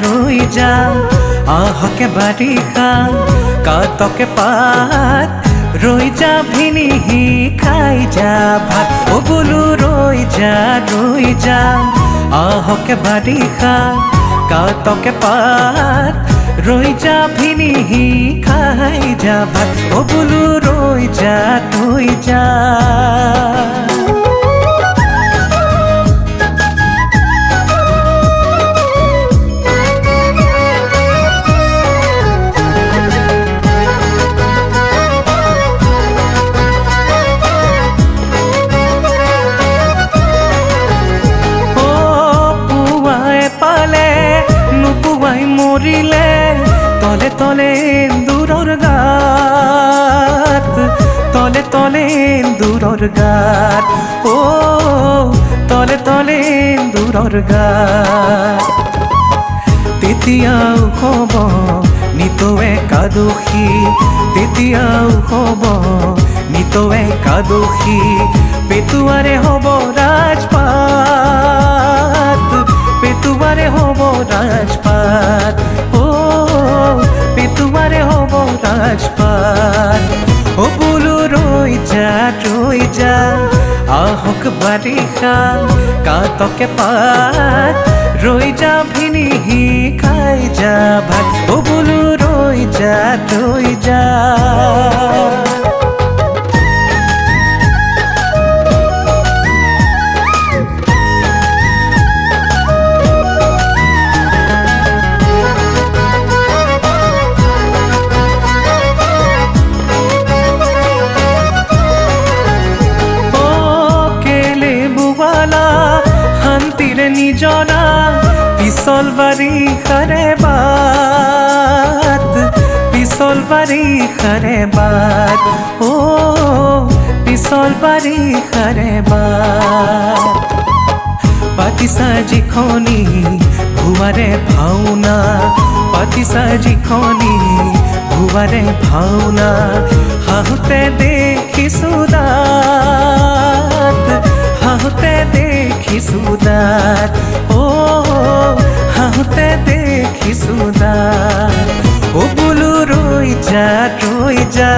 রই যা আহকে বারিষা কাতকে পাত রই যা ভিনিহি খাই যা ভাত ও বলু রই যা আহকে বারিষা কাতকে পাত রই যা ভিনিহি খাই যা ভাত ও বলু রই যা মরিলে তলে তলে দূরর গাত তলে তলে দূরর গাত ও তলে তলে দূরর গাত তেতিয়াও হব নিতো একাদশী তেতিয়াও হব নিতো একাদশী পেটুৱাৰে হব ৰাজপাত পেটুৱাৰে হব ৰাজপাত ও পেটুৱাৰে হব ৰাজপাত ও বুলু ৰৈ যা আহক বাৰিষা কাতকে পাত ৰৈ যা ভিনিহি খাই যা ভাত ও বুলু ৰৈ যা নিজনা পিছল বাৰিষাৰে বাট পিছল বাৰিষাৰে বাট ও পিছল বাৰিষাৰে বাট পাতিছা যিখনি ভুৱাৰে ভাওনা পাতিছা যিখনি ভুৱাৰে ভাওনা হাহুতে দেখিছো দাঁত হাহুতে দেখিছো দাঁত ও হাহুতে দেখিছো দাঁত ও বুলু ৰৈ যা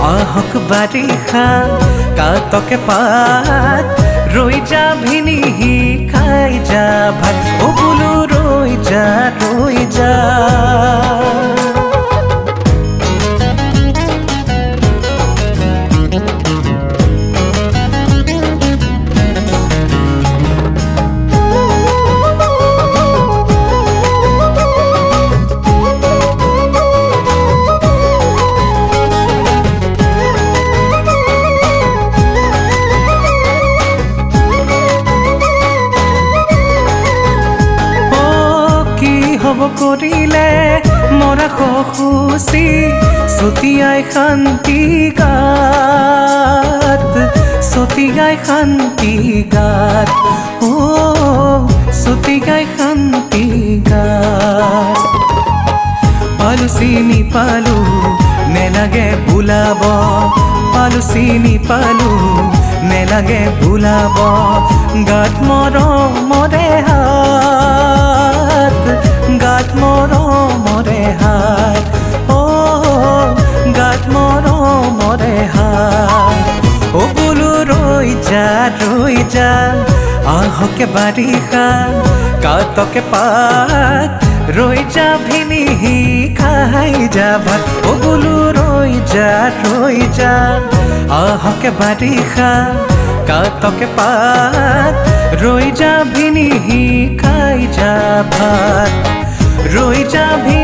আহক বাৰিষা কাতকে পাত ৰৈ যা ভিনিহি খাই যা ভাত ও বুলু ৰৈ যা কৰিলে মৰা খুচি ছটিয়াই শান্তি গাত ছটিয়াই শান্তি গাত ও ছটিয়াই শান্তি গাত পালো চিনি পালো নেলাগে ভুলাব পালো চিনি পালো নেলাগে ভুলাব গাত মৰমৰে হাত গাত মৰমৰে হাত ও গাত মৰমৰে হাত ও বুলু ৰৈ যা আহকে বাৰিষা কাতকে পাত ৰৈ যা ভিনিহি খাই যা ভাত ও বুলু ৰৈ যা আহকে বাৰিষা কাতকে পাত ৰৈ যাবি নিহি খাই যা ভাত ৰৈ যাবি